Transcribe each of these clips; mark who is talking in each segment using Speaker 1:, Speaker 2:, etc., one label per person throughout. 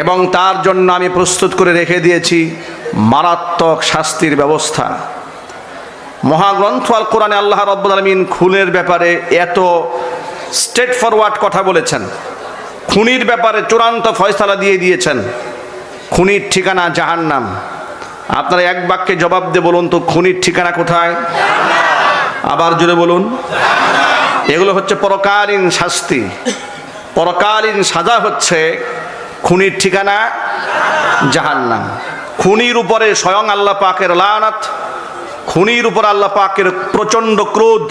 Speaker 1: এবং তার জন্য আমি প্রস্তুত করে রেখে দিয়েছি মারাত্মক শাস্তির ব্যবস্থা। মহাগ্রন্থ আল কোরআনে আল্লাহ রাব্বুল আলামিন খুনের ব্যাপারে এত স্ট্রেট ফরওয়ার্ড কথা বলেছেন, খুনির ব্যাপারে চূড়ান্ত ফয়সালা দিয়ে দিয়েছেন। খুনির ঠিকানা জাহান্নাম। আপনারা এক বাক্যে জবাব দিয়ে বলুন তো, খুনির ঠিকানা কোথায়? আবার জোরে বলুন। এগুলো হচ্ছে পরকালীন শাস্তি, পরকালীন সাজা হচ্ছে খুনির ঠিকানা জাহান্নাম। খুনির উপরে স্বয়ং আল্লাহ পাকের লানত, খুনির উপর আল্লাহ পাকের প্রচণ্ড ক্রোধ,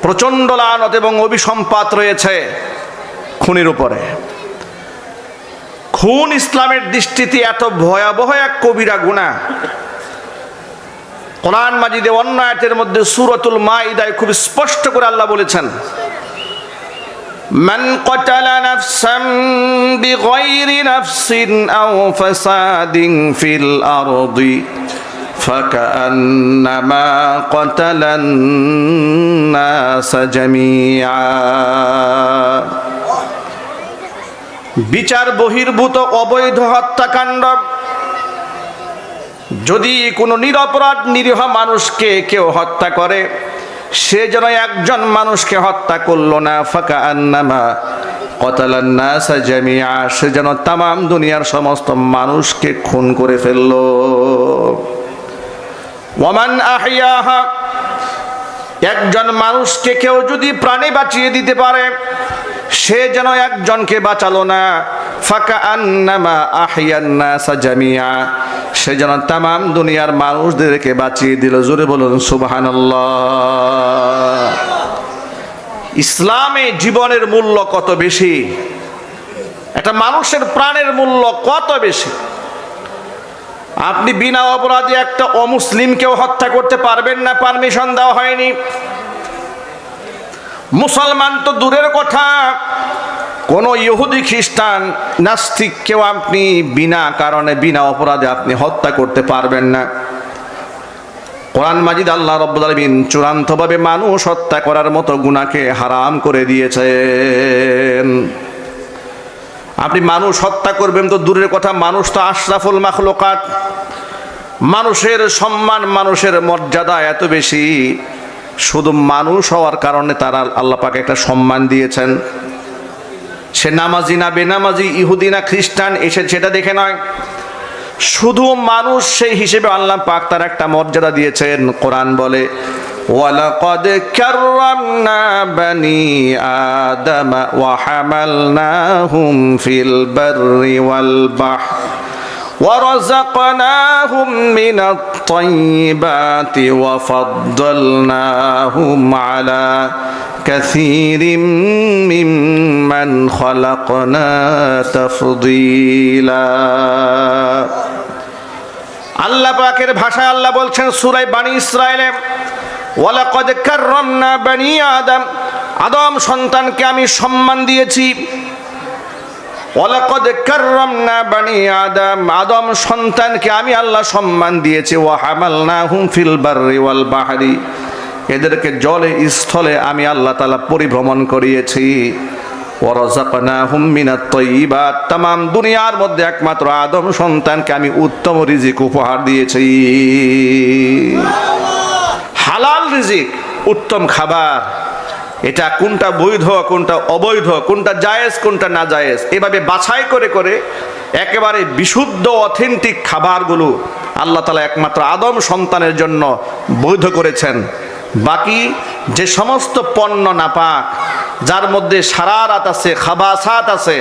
Speaker 1: প্রচণ্ড লানত এবং অভিসম্পাত রয়েছে খুনির উপরে। খুন ইসলামের দৃষ্টিতে এত ভয়াবহ এক কবিরা গুনাহ। কোরআন মাজিদে অন্য আয়াতের মধ্যে সূরাতুল মাইদায় খুব স্পষ্ট করে আল্লাহ বলেছেন, মান ক্বাতালা নাফসান বিগাইরি নাফসিন আও ফাসাদিন ফিল আরদি ফাকান্নামা ক্বাতালান নাস জামিআ। বিচার বহির্ভূত অবৈধ হত্যাকাণ্ড, যদি কোনো নিরপরাধ নিরীহ মানুষকে কেউ হত্যা করে, সে যেন একজন মানুষকে হত্যা করলো না, ফাকান্নামা ক্বাতালান নাস জামিআ, সে যেন তামাম দুনিয়ার সমস্ত মানুষকে খুন করে ফেললো। ওয়ামান আহইয়াহা, একজন মানুষকে কেউ যদি প্রাণে বাঁচিয়ে দিতে পারে, সে যেন একজনকে বাঁচালো না, ফাকান্নামা আহইয়ান নাস জামিআ, সে যেন তামাম দুনিয়ার মানুষদেরকে বাঁচিয়ে দিল। জোরে বলুন সুবহানাল্লাহ। ইসলামে জীবনের মূল্য কত বেশি, একটা মানুষের প্রাণের মূল্য কত বেশি। আপনি বিনা অপরাধে একটা অমুসলিমকেও হত্যা করতে পারবেন না, পারমিশন দেওয়া হয়নি। মুসলমান তো দূরের কথা, কোন ইহুদি খ্রিস্টান নাস্তিককেও আপনি বিনা কারণে বিনা অপরাধে আপনি হত্যা করতে পারবেন না। কোরআন মাজিদ আল্লাহ রাব্বুল আলামিন চূড়ান্তভাবে মানুষ হত্যা করার মতো গুনাহকে হারাম করে দিয়েছেন। আপনি মানুষ হত্যা করবেন তো দূরের কথা, মানুষ তো আশরাফুল মাখলুকাত, মানুষের সম্মান, মানুষের মর্যাদা এত বেশি, শুধু মানুষ হওয়ার কারণে তারা আল্লাহ পাক একটা সম্মান দিয়েছেন। সে নামাজি না বেনামাজি, ইহুদি না খ্রিস্টান, এসে সেটা দেখে নয়, শুধু মানুষ সেই হিসেবে আল্লাহ পাক তার একটা মর্যাদা দিয়েছেন। কোরআন বলে, ওয়ালাকাদ কাররামনা বানি আদম ওয়া হামালনাহুম ফিল বাররি ওয়াল বাহর ورزقناهم من الطيبات وفضلناهم على كثير ممن خلقنا تفضيلا। আল্লাহ পাকের ভাষায় আল্লাহ বলছেন সূরা বানী ইসরাঈলে, ওয়ালাকাদ কাররামনা বানি আদম, আদম সন্তানকে আমি সম্মান দিয়েছি। ওয়ালাকাদ কাররামনা বানি আদম, আদম সন্তানকে আমি আল্লাহ সম্মান দিয়েছি। ওয়া হামালনাহুম ফিল বাররি ওয়াল বাহরি, এদেরকে জলে স্থলে আমি আল্লাহ তাআলা পরিভ্রমণ করিয়েছি। ওয়া রাযাকনাহুম মিনাত তাইয়্যিবাত, তামাম দুনিয়ার মধ্যে একমাত্র আদম সন্তানকে আমি উত্তম রিজিক উপহার দিয়েছি। হালাল রিজিক, উত্তম খাবার, এটা কোনটা বৈধ কোনটা অবৈধ, কোনটা জায়েজ কোনটা না জায়েজ, এভাবে বাছাই করে করে একেবারে বিশুদ্ধ অথেন্টিক খাবারগুলো আল্লাহ তাআলা একমাত্র আদম সন্তানের জন্য বৈধ করেছেন। বাকি যে সমস্ত পণ্য নাপাক, যার মধ্যে শারারাত আছে, খাবাসাত আছে,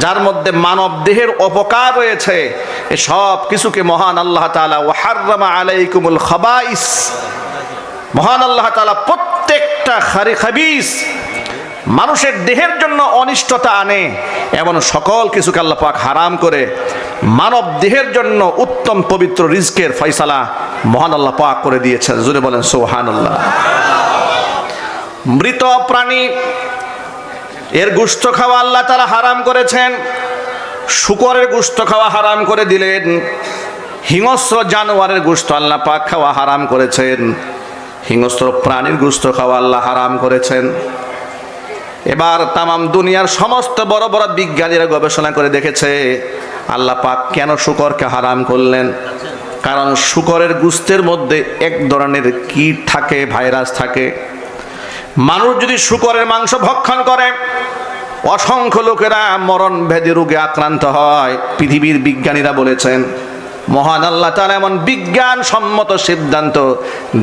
Speaker 1: যার মধ্যে মানব দেহের অপকার রয়েছে, এ সব কিছুকে মহান আল্লাহ তাআলা ওয়া হাররামা আলাইকুমুল খাবাইস, মহান আল্লাহ তাআলা প্রত্যেকটা খাবিস মানুষের দেহের জন্য অনিষ্টতা আনে এমন সকল কিছুকে আল্লাহ পাক হারাম করে মানব দেহের জন্য উত্তম পবিত্র রিজকের ফয়সালা মহান আল্লাহ পাক করে দিয়েছেন। জোরে বলেন সুবহানাল্লাহ। মৃত প্রাণী এর গোশত খাওয়া আল্লাহ তাআলা হারাম করেছেন, শূকরের গোশত খাওয়া হারাম করে দিলেন, হিংস্র জানোয়ারের গোশত আল্লাহ পাক খাওয়া হারাম করেছেন, হিংস্র প্রাণীর গোশত খাওয়া আল্লাহ হারাম করেছেন। এবার তামাম দুনিয়ার সমস্ত বড় বড় বিজ্ঞানীরা গবেষণা করে দেখেছে আল্লাহ পাক কেন শুকরকে হারাম করলেন। কারণ শুকরের গোশতের মধ্যে এক ধরনের কীট থাকে, ভাইরাস থাকে। মানুষ যদি শুকরের মাংস ভক্ষণ করে অসংখ্য লোকেরা মরণ ব্যাধি রোগে আক্রান্ত হয়। পৃথিবীর বিজ্ঞানীরা বলেছেন, মহান আল্লাহ তাআলা এমন বিজ্ঞান সম্মত সিদ্ধান্ত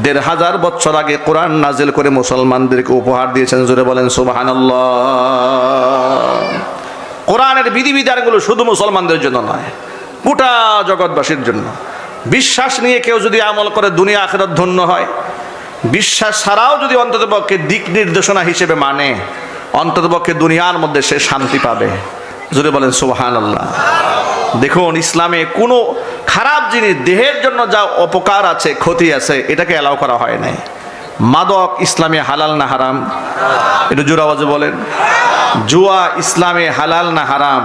Speaker 1: ১৫০০ বছর আগে কোরআন নাজিল করে মুসলমানদেরকে উপহার দিয়েছেন। জোরে বলেন সুবহানাল্লাহ। কোরআনের বিধিবিধানগুলো শুধু মুসলমানদের জন্য নয়, গোটা জগৎবাসীর জন্য। বিশ্বাস নিয়ে কেউ যদি আমল করে দুনিয়া আখিরাত ধন্য হয়, বিশ্বাস ছাড়াও যদি অন্ততপক্ষে দিক নির্দেশনা হিসেবে মানে, অন্ততপক্ষে দুনিয়ার মধ্যে সে শান্তি পাবে। জোরে বলেন সুবহানাল্লাহ। দেখুন, ইসলামে কোনো খারাপ জিনিস, দেহের জন্য যা অপকার আছে, ক্ষতি আছে, এটাকে অ্যালাউ করা হয় নাই। মাদক ইসলামে হালাল না হারাম? একটু জোরে আওয়াজে বলেন। জুয়া ইসলামে হালাল না হারাম?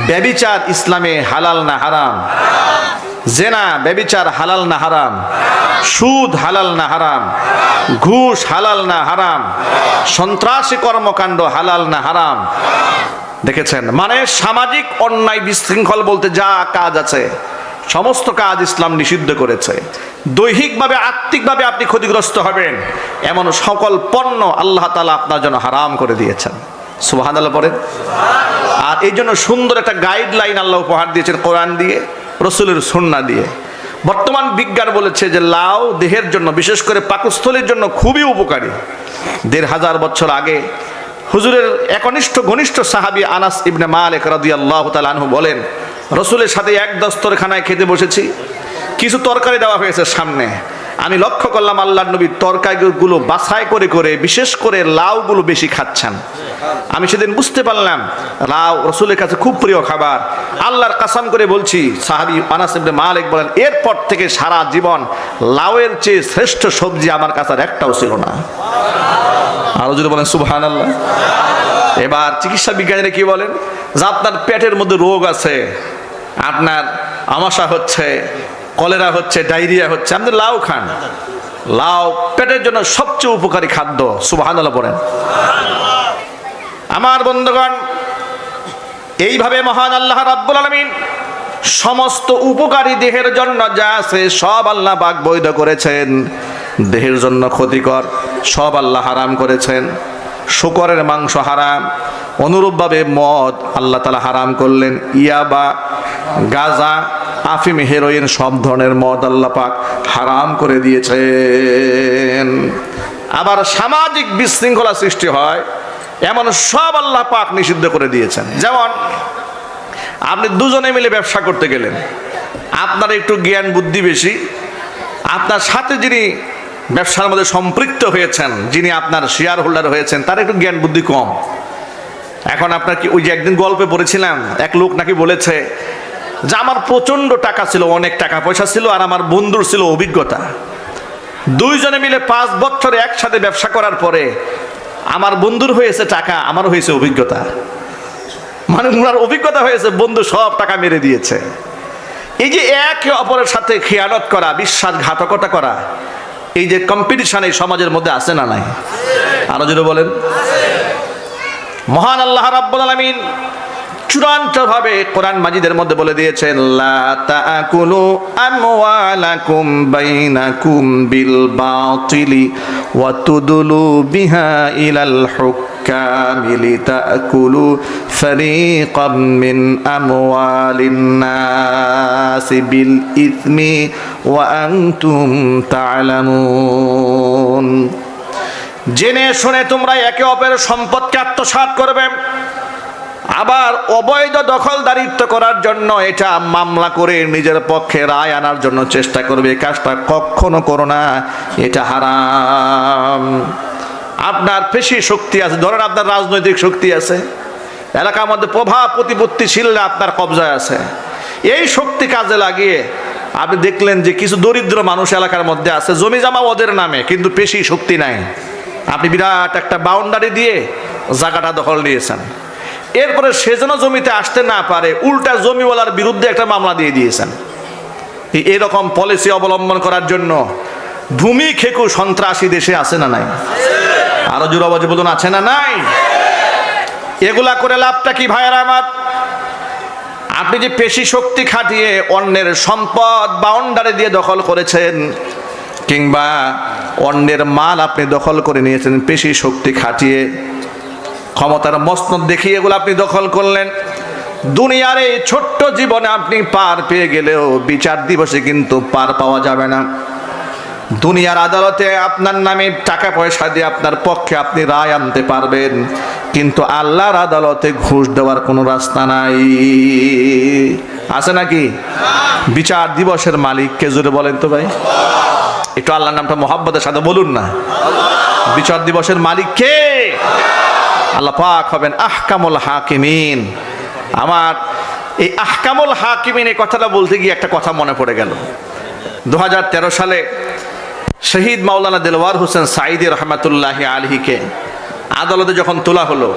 Speaker 1: ব্যভিচার ইসলামে হালাল না হারাম? জেনা ব্যভিচার হালাল না হারাম? সুদ হালাল না হারাম? ঘুষ হালাল না হারাম? সন্ত্রাসী কর্মকাণ্ড হালাল না হারাম? দেখেছেন, মানে সামাজিক অন্যায় বিশৃঙ্খল বলতে যা কাজ আছে সমস্ত কাজ ইসলাম নিষিদ্ধ করেছে। দৈহিকভাবে আত্মিকভাবে আপনি ক্ষতিগ্রস্ত হবেন এমন সকল পণ্য আল্লাহ তাআলা আপনার জন্য হারাম করে দিয়েছেন। সুবহানাল্লাহ পড়েন। আর এই জন্য সুন্দর একটা গাইডলাইন আল্লাহ উপহার দিয়েছেন কোরআন দিয়ে, রসুলের সুন্নাহ দিয়ে। বর্তমান বিজ্ঞান বলেছে যে লাউ দেহের জন্য, বিশেষ করে পাকস্থলীর জন্য খুবই উপকারী। ১৫০০ বছর আগে হুজুরের একনিষ্ঠ ঘনিষ্ঠ সাহাবী আনাস ইবনে মালিক রাদিয়াল্লাহু তাআলা আনহু বলেন, রসুলের সাথে এক দস্তরখানায় খেতে বসেছি, কিছু তরকারি দেওয়া হয়েছে সামনে। আমি লক্ষ্য করলাম আল্লাহর নবী তরকারিগুলো বাছাই করে করে বিশেষ করে লাউগুলো বেশি খাচ্ছেন। আমি সেদিন বুঝতে পারলাম লাউ রসুলের কাছে খুব প্রিয় খাবার। আল্লাহর কসম করে বলছি, সাহাবী আনাস ইবনে মালিক বলেন, এরপর থেকে সারা জীবন লাউয়ের চেয়ে শ্রেষ্ঠ সবজি আমার কাছে আর একটাও ছিল না। আরো যদি বলেন সুবহানাল্লাহ। এবার চিকিৎসা বিজ্ঞানীরা কি বলেন, যে আপনার পেটের মধ্যে রোগ আছে, আপনার আমাশা হচ্ছে, কলেরা হচ্ছে, ডায়রিয়া হচ্ছে, আপনি লাউ খান। লাউ পেটের জন্য সবচেয়ে উপকারী খাদ্য। সুবহানাল্লাহ পড়েন। আমার বন্ধুগণ, এইভাবে মহান আল্লাহ রাব্বুল আলামিন সমস্ত উপকারী দেহের জন্য যা আছে সব আল্লাহ পাক বৈধ করেছেন। দেহের জন্য ক্ষতিকর সব আল্লাহ হারাম করেছেন। শুকরের মাংস হারাম, অনুরূপভাবে মদ আল্লাহ তাআলা হারাম করলেন। ইয়াবা, গাঁজা, আফিম, হেরোইন সব ধরনের মদ আল্লাহ পাক হারাম করে দিয়েছেন। আবার সামাজিক বিশৃঙ্খলা সৃষ্টি হয় এমন সব আল্লাহ পাক নিষিদ্ধ করে দিয়েছেন। যেমন আপনি দুজনে মিলে ব্যবসা করতে গেলেন, আপনার একটু জ্ঞান বুদ্ধি বেশি, আপনার সাথে যিনি ব্যবসার মধ্যে সম্পৃক্ত হয়েছেন, যিনি আপনার শেয়ার হোল্ডার হয়েছেন, তার একটু জ্ঞান বুদ্ধি কম। এখন আপনার কি, ওই যে একদিন গল্পে পড়েছিলাম, এক লোক নাকি বলেছে যে আমার প্রচন্ড টাকা ছিল, অনেক টাকা পয়সা ছিল, আর আমার বন্ধুর ছিল অভিজ্ঞতা। দুইজনে মিলে 5 বছর একসাথে ব্যবসা করার পরে আমার বন্ধুর হয়েছে টাকা, আমার হয়েছে অভিজ্ঞতা। মানে ওনার অভিজ্ঞতা হয়েছে, বন্ধু সব টাকা মেরে দিয়েছে। এই যে একে অপরের সাথে খেয়ানত করা, বিশ্বাসঘাতকতা করা, এই যে কম্পিটিশন এই সমাজের মধ্যে আছে না নাই? আরো যদি বলেন। মহান আল্লাহ রাব্বুল আলামিন চূড়ান্তভাবে কোরআন মাজিদের মধ্যে বলে দিয়েছেন, লা তাকুলু আমওয়ালাকুম বাইনাকুম বিল বাতিলি ওয়া তুদলু বিহা ইলাল হুক্কামি লিতাকুলু ফারীকাম মিন আমওয়ালিন নাসি বিল ইসমি ওয়া আনতুম তা'লামুন। জেনে শুনে তোমরা একে অপরের সম্পদকে আত্মসাৎ করবে, আবার অবৈধ দখলদারিত্ব করার জন্য এটা মামলা করে নিজের পক্ষে রায় আনার জন্য চেষ্টা করবে। এই কাজটা কখনো করো না, এটা হারাম। আপনার পেশি শক্তি আছে, ধরেন আপনার রাজনৈতিক শক্তি আছে, এলাকার মধ্যে প্রভাব প্রতিপত্তিশীল আপনার কবজায় আছে, এই শক্তি কাজে লাগিয়ে আপনি দেখলেন যে কিছু দরিদ্র মানুষ এলাকার মধ্যে আছে, জমি জমা ওদের নামে, কিন্তু পেশি শক্তি নাই। আপনি বিরাট একটা বাউন্ডারি দিয়ে জায়গাটা দখল নিয়েছেন, এরপরে সে যেন জমিতে আসতে না পারে উল্টা জমিওয়ালার বিরুদ্ধে একটা মামলা দিয়ে দিয়েছেন। এরকম পলিসি অবলম্বন করার জন্য ভূমি খেকু সন্ত্রাসী দেশে আছে না নাই? আরো জোর আওয়াজে বলুন, আছে না নাই? এগুলা করে লাভটা কি ভাইয়েরা আমার? আপনি যে পেশি শক্তি খাটিয়ে অন্যের সম্পদ বাউন্ডারি দিয়ে দখল করেছেন, কিংবা অন্যের মাল আপনি দখল করে নিয়েছেন পেশি শক্তি খাটিয়ে, ক্ষমতার মসনদ দেখিয়ে এগুলো আপনি দখল করলেন, দুনিয়ার এই ছোট্ট জীবনে আপনি পার পেয়ে গেলেও বিচার দিবসে কিন্তু পার পাওয়া যাবে না। দুনিয়ার আদালতে আপনার নামে টাকা পয়সা দিয়ে আপনার পক্ষে আপনি রায় আনতে পারবেন, কিন্তু আল্লাহর আদালতে ঘুষ দেওয়ার কোনো রাস্তা নাই। আছে নাকি? বিচার দিবসের মালিক কে জোরে বলেন তো ভাই? একটু আল্লাহর নামটা মোহাব্বতের সাথে বলুন না। বিচার দিবসের মালিক কে? আল্লাহ পাক হবেন আহকামুল হাকিমিন। আমার এই আহকামুল হাকিমিন এই কথাটা বলতে গিয়ে একটা কথা মনে পড়ে গেল। 2013 সালে শহীদ মাওলানা দেলওয়ার হোসেন সাঈদী রহমাতুল্লাহি আলাইহিকে আদালতে যখন তোলা হলো,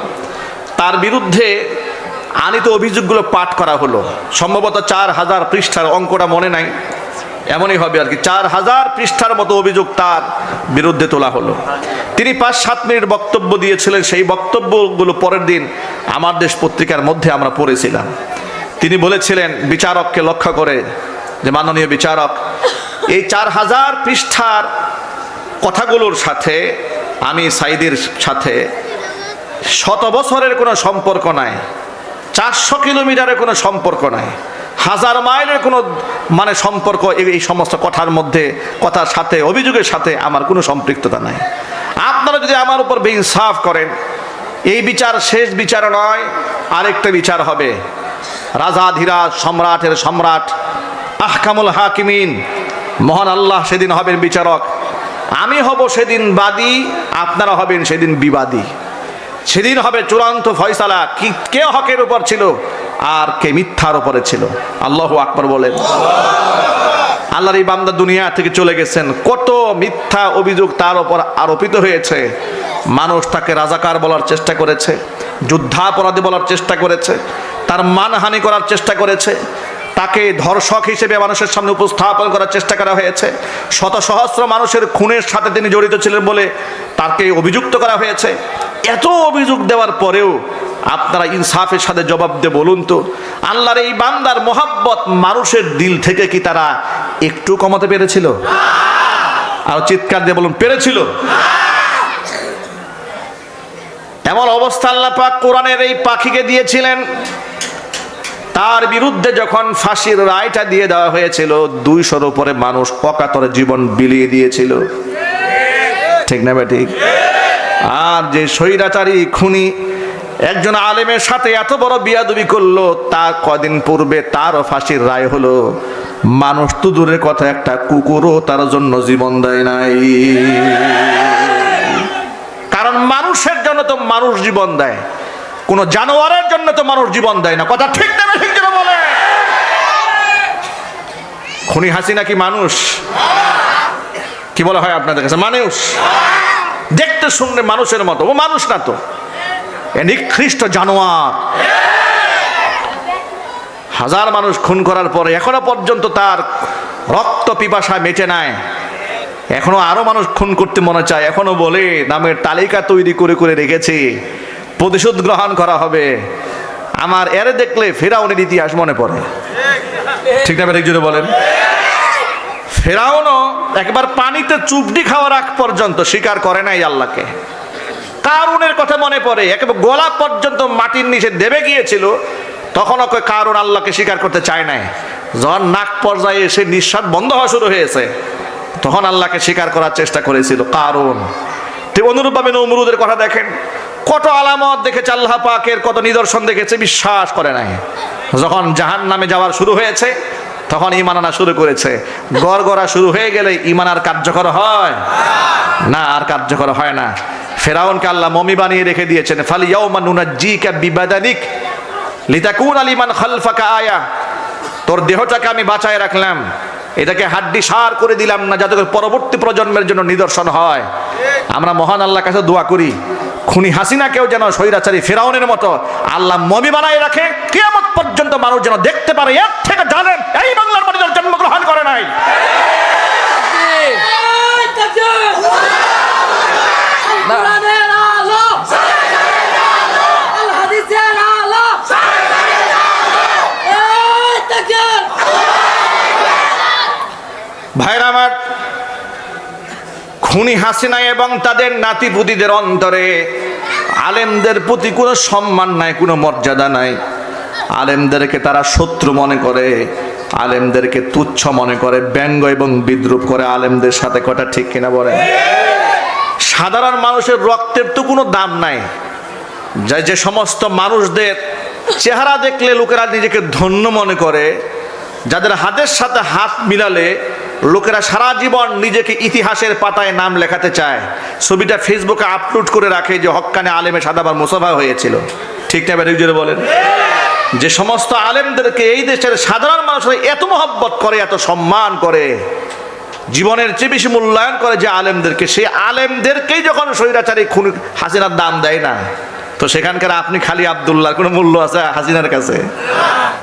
Speaker 1: তার বিরুদ্ধে আনিত অভিযোগগুলো পাঠ করা হলো। সম্ভবত 4000 পৃষ্ঠার, অঙ্কটা মনে নাই, এমনই হবে আর কি। 4000 পৃষ্ঠার মতো অভিযোগ তার বিরুদ্ধে তোলা হলো। তিনি 5-7 মিনিট বক্তব্য দিয়েছিলেন। সেই বক্তব্যগুলো পরের দিন আমার দেশ পত্রিকার মধ্যে আমরা পড়েছিলাম। তিনি বলেছিলেন বিচারককে লক্ষ্য করে যে, মাননীয় বিচারক, এই 4000 পৃষ্ঠার কথাগুলোর সাথে আমি সাঈদীর সাথে 100 বছরের কোনো সম্পর্ক নাই, 400 কিলোমিটারের কোনো সম্পর্ক নাই, 1000 মাইলের কোনো সম্পর্ক এই সমস্ত কথার মধ্যে, কথার সাথে, অভিযোগের সাথে আমার কোনো সম্পৃক্ততা নাই। আপনারা যদি আমার উপর বেইনসাফ করেন, এই বিচার শেষ বিচার নয়, আরেকটা বিচার হবে। রাজাধিরাজ সম্রাটের সম্রাট আহকামুল হাকিমিন মহান আল্লাহ সেদিন হবেন বিচারক। আমি হব সেদিন বাদী, আপনারা হবেন সেদিন বিবাদী। সেদিন হবে চূড়ান্ত ফয়সালা, কি কে হকের উপর ছিল আর কে মিথ্যার উপরে ছিল। আল্লাহু আকবার বলেন। আল্লাহর এই বান্দা দুনিয়া থেকে চলে গেছেন, কত মিথ্যা অভিযোগ তার উপর আরোপিত হয়েছে। মানুষ তাকে রাজাকার বলার চেষ্টা করেছে, যুদ্ধাপরাধী বলার চেষ্টা করেছে, তার মানহানি করার চেষ্টা করেছে, তাকে ধর্ষক হিসেবে মানুষের সামনে উপস্থাপন করার চেষ্টা করা হয়েছে। শত সহস্র মানুষের খুনের সাথে তিনি জড়িত ছিলেন বলে তাকে অভিযুক্ত করা হয়েছে। এত অভিযোগ দেওয়ার পরেও আপনারা ইনসাফের সাথে জবাব দিয়ে বলুন তো, আল্লাহর এই বান্দার মোহাব্বত মানুষের দিল থেকে কি তারা একটু কমাতে পেরেছিল? আর চিৎকার দিয়ে বলুন, পেরেছিল? এমন অবস্থা আল্লাহ পাক কোরআনের এই পাখিকে দিয়েছিলেন। তার বিরুদ্ধে যখন ফাঁসির রায়টা দিয়ে দেওয়া হয়েছিল, 200-র উপরে মানুষ অকাতরে জীবন বিলিয়ে দিয়েছিল। ঠিক না ঠিক? আর যে স্বৈরাচারী খুনি একজন আলেমের সাথে এত বড় বিয়াদবি করলো, তার কদিন পূর্বে তারও ফাঁসির রায় হলো। মানুষ তো দূরের কথা, একটা কুকুরও তার জন্য জীবন দেয় নাই। কারণ মানুষের জন্য তো মানুষ জীবন দেয়, কোন জানোয়ারের জন্য তো মানুষ জীবন দেয় না। কথা ঠিক না ঠিক না বলে? খুনি হাসিনা কি মানুষ? কি বলা হয় আপনাদের কাছে? মানুষ। দেখতে শুনলে মানুষের মতো, ও মানুষ না তো, নিকৃষ্ট জানোয়ার। 1000 মানুষ খুন করার পরে এখনো পর্যন্ত তার রক্ত পিপাসা মেটে নাই। এখনো আরো মানুষ খুন করতে মনে চায়, এখনো বলে নামের তালিকা তৈরি করে করে রেখেছে, প্রতিশোধ গ্রহণ করা হবে। আমার এরে দেখলে ফেরাউনের ইতিহাস মনে পড়ে। ঠিক না ঠিক জোরে বলেন? ফেরাউনও একবার পানিতে চুবডি খাওয়ার আগ পর্যন্ত স্বীকার করে নাই আল্লাহকে। কারুনের কথা মনে পড়ে, একেবারে গলা পর্যন্ত মাটির নিচে দেবে গিয়েছিল, তখনও কারুন আল্লাহকে স্বীকার করতে চায় নাই। যখন নাক পর্যায়ে এসে নিঃশ্বাস বন্ধ হওয়া শুরু হয়েছে, তখন আল্লাহকে স্বীকার করার চেষ্টা করেছিল কারুন। ঠিক অনুরূপভাবে নমরুদের কথা দেখেন, কত আলামত দেখেছে আল্লাহ পাকের, কত নিদর্শন দেখেছে, বিশ্বাস করে নাই। যখন জাহান্নামে যাওয়ার শুরু হয়েছে, তখন ঈমান আনা শুরু করেছে। গড়গড়া শুরু হয়ে গেলে ঈমান আর কার্যকর হয় না, আর কার্যকর হয় না। ফেরাউনকে আল্লাহ মমি বানিয়ে রেখে দিয়েছেন। ফালিয়াউমা নুনাজ্জিকা বিবাদানিক লিতাকুনা লিমান খালফাকা আয়া, তোর দেহটাকে আমি বাঁচায় রাখলাম, এটাকে হাড্ডি সার করে দিলাম না, যাতে পরবর্তী প্রজন্মের জন্য নিদর্শন হয়। আমরা মহান আল্লাহর কাছে দোয়া করি, খুনি হাসিনাকেও যেন স্বৈরাচারী ফেরাউনের মতো আল্লাহ মমি বানায় রাখে, কিয়ামত পর্যন্ত মানুষ যেন দেখতে পারে। এর থেকে জানেন এই বাংলার মাটিতে জন্মগ্রহণ করে নাই। ভাইরা আমার, খুনি হাসিনা এবং তাদের নাতিপুতিদের অন্তরে আলেমদের প্রতি কোনো সম্মান নাই, কোনো মর্যাদা নাই। আলেমদেরকে তারা শত্রু মনে করে, আলেমদেরকে তুচ্ছ মনে করে, ব্যঙ্গ এবং বিদ্রুপ করে আলেমদের সাথে। কথা ঠিক কিনা বলেন? সাধারণ মানুষের রক্তের তো কোনো দাম নাই। যে সমস্ত মানুষদের চেহারা দেখলে লোকেরা নিজেকে ধন্য মনে করে, যাদের হাতের সাথে হাত মিলালে লোকেরা সারা জীবন নিজেকে ইতিহাসের পাতায় নাম লেখাতে চায়, ছবিটা ফেসবুকে আপলোড করে রাখে যে হক্কানে আলেমে সাদাবার মুসাফা হয়েছিল। ঠিক না বেঠিক জোরে বলেন? যে সমস্ত আলেমদেরকে এই দেশের সাধারণ মানুষরা এত মহব্বত করে, এত সম্মান করে, জীবনের চেয়ে বেশি মূল্যায়ন করে যে আলেমদেরকে, সেই আলেমদেরকেই যখন স্বৈরাচারী খুন হাসিনার দাম দেয় না, তো সেখানকার আপনি খালি আব্দুল্লাহ কোনো মূল্য আছে হাসিনার কাছে?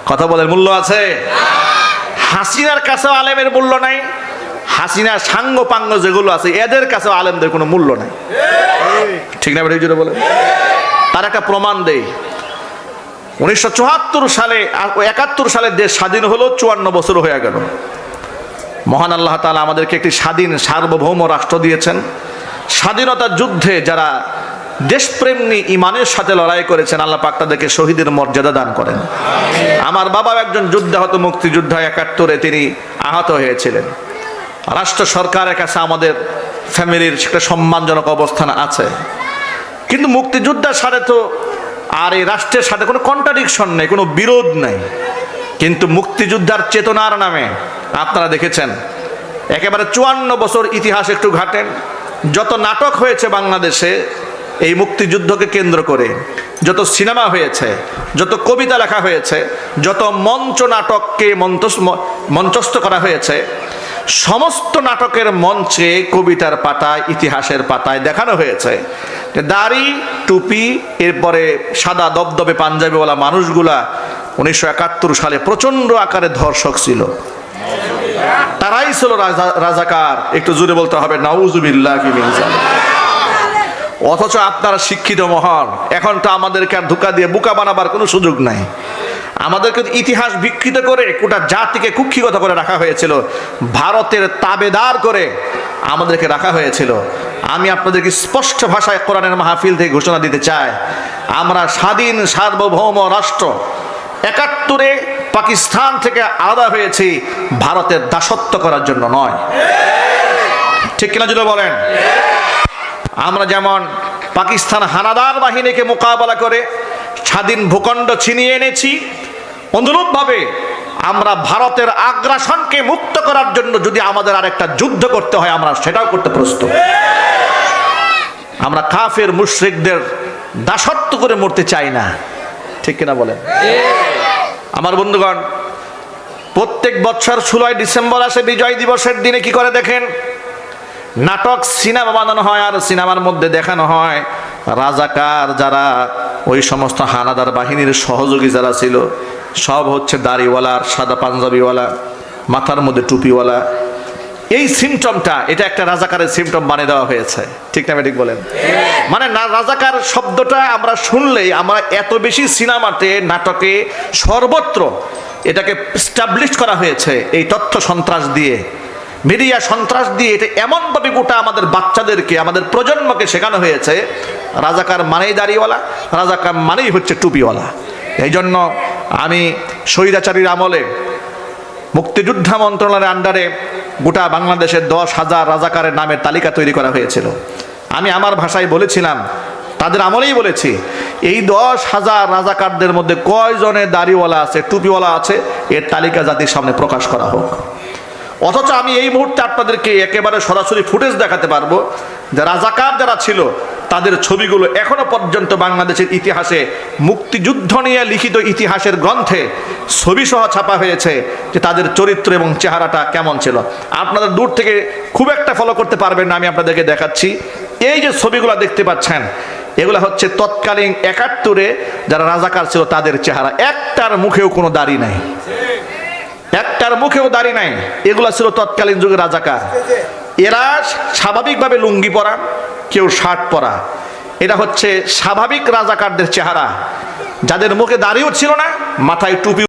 Speaker 1: কথা বলেন, মূল্য আছে? হাসিনার কাছেও আলেমের মূল্য নাই, হাসিনার সাঙ্গ পাঙ্গ যেগুলো আছে এদের কাছেও আলেমদের কোনো মূল্য নাই। ঠিক না বেঠিক জোরে বলেন? তার একটা প্রমাণ দেই। 1974 সালে 71 সালে দেশ স্বাধীন হলো, 54 বছর হয়ে গেল। মহান আল্লাহ তাআলা আমাদেরকে একটি স্বাধীন সার্বভৌম রাষ্ট্র দিয়েছেন। স্বাধীনতার যুদ্ধে যারা দেশপ্রেম নিয়ে ইমানের সাথে লড়াই করেছেন, আল্লাহ পাক তাদেরকে শহীদের মর্যাদা দান করেন। আমার বাবা একজন যুদ্ধাহত মুক্তিযোদ্ধা, 71-এ তিনি আহত হয়েছিলেন। রাষ্ট্র সরকারের কাছে আমাদের ফ্যামিলির একটা সম্মানজনক অবস্থান আছে, কিন্তু মুক্তিযোদ্ধার সাথে তো আর এই রাষ্ট্রের সাথে কোনো কন্ট্রাডিকশন নেই, কোনো বিরোধ নেই। কিন্তু মুক্তিযোদ্ধার চেতনার নামে আপনারা দেখেছেন একেবারে 54 বছর ইতিহাস একটু ঘাটেন, যত নাটক হয়েছে বাংলাদেশে এই মুক্তিযুদ্ধকে কেন্দ্র করে, যত সিনেমা হয়েছে, যত কবিতা লেখা হয়েছে, যত মঞ্চ নাটককে মঞ্চস্থ করা হয়েছে, সমস্ত নাটকের মঞ্চে, কবিতার পাতায়, ইতিহাসের পাতায় দেখানো হয়েছে যে দাড়ি টুপি এরপরে সাদা দবদবে পাঞ্জাবিওয়ালা মানুষগুলা 1971 সালে প্রচন্ড আকারে ধর্ষক ছিল। তারাই ছিল রাজাকার। একটু জোরে বলতে হবে নাউজুবিল্লাহি মিন যালিক। অথচ আপনারা শিক্ষিত মহল, এখন তো আমাদেরকে আর ধোঁকা দিয়ে বোকা বানাবার কোনো সুযোগ নাই। আমাদেরকে ইতিহাস বিকৃত করে গোটা জাতিকে কুক্ষিগত করে রাখা হয়েছিল, ভারতের তাবেদার করে আমাদেরকে রাখা হয়েছিল। আমি আপনাদেরকে স্পষ্ট ভাষায় কোরআনের মাহফিল থেকে ঘোষণা দিতে চাই, আমরা স্বাধীন সার্বভৌম রাষ্ট্র। 71-এ পাকিস্তান থেকে আলাদা হয়েছি ভারতের দাসত্ব করার জন্য নয়। ঠিক কিনা যদি বলেন? আমরা যেমন পাকিস্তান হানাদার বাহিনীকে মোকাবেলা করে স্বাধীন ভূখণ্ড ছিনিয়ে এনেছি, অনুরূপভাবে আমরা ভারতের আগ্রাসনকে মুক্ত করার জন্য যদি আমাদের আরেকটা যুদ্ধ করতে হয়, আমরা সেটাও করতে প্রস্তুত। আমরা কাফের মুশরিকদের দাসত্ব করে মরতে চাই না। ঠিক কিনা বলেন? আমার বন্ধুগণ, প্রত্যেক বছর 16 ডিসেম্বর আসে বিজয় দিবসের দিনে কি করে দেখেন, নাটক সিনেমা বানানো হয়, আর সিনেমার মধ্যে দেখানো হয় রাজাকার যারা ওই সমস্ত হানাদার বাহিনীর সহযোগী যারা ছিল সব হচ্ছে দাড়িওয়ালা, সাদা পাঞ্জাবিওয়ালা, মাথার মধ্যে টুপিওয়ালা। এই সিমটমটা, এটা একটা রাজাকারের সিমটম বানিয়ে দেওয়া হয়েছে। ঠিক না ঠিক বলেন? মানে না, রাজাকার শব্দটা আমরা শুনলেই আমরা এত বেশি সিনেমাতে, নাটকে, সর্বত্র এটাকে এস্টাবলিশ করা হয়েছে এই তথ্য সন্ত্রাস দিয়ে, মিডিয়া সন্ত্রাস দিয়ে। এটা এমনভাবে গোটা আমাদের বাচ্চাদেরকে, আমাদের প্রজন্মকে শেখানো হয়েছে রাজাকার মানেই দাড়িওয়ালা, রাজাকার মানেই হচ্ছে টুপিওয়ালা। এই জন্য আমি স্বৈরাচারীর আমলে মুক্তিযোদ্ধা মন্ত্রণালয়ের আন্ডারে গোটা বাংলাদেশের 10,000 রাজাকারের নামের তালিকা তৈরি করা হয়েছিল। আমি আমার ভাষায় বলেছিলাম, তাদের আমলেই বলেছি, এই 10,000 রাজাকারদের মধ্যে কয়জনের দাড়িওয়ালা আছে, টুপিওয়ালা আছে, এর তালিকা জাতির সামনে প্রকাশ করা হোক। অথচ আমি এই মুহূর্তে আপনাদেরকে একেবারে সরাসরি ফুটেজ দেখাতে পারবো যে রাজাকার যারা ছিল তাদের ছবিগুলো এখনো পর্যন্ত বাংলাদেশের ইতিহাসে, মুক্তিযুদ্ধ নিয়ে লিখিত ইতিহাসের গ্রন্থে ছবি সহ ছাপা হয়েছে যে তাদের চরিত্র এবং চেহারাটা কেমন ছিল। আপনারা দূর থেকে খুব একটা ফলো করতে পারবেন না, আমি আপনাদেরকে দেখাচ্ছি। এই যে ছবিগুলো দেখতে পাচ্ছেন, এগুলো হচ্ছে তৎকালীন 71-এ যারা রাজাকার ছিল তাদের চেহারা। একটার মুখেও কোনো দাড়ি নাই, একটার মুখেও দাড়ি নাই। এগুলা ছিল তৎকালীন যুগে রাজাকার। এরা স্বাভাবিকভাবে লুঙ্গি পরা, কেউ শার্ট পরা। এটা হচ্ছে স্বাভাবিক রাজাকারদের চেহারা, যাদের মুখে দাড়িও ছিল না, মাথায় টুপি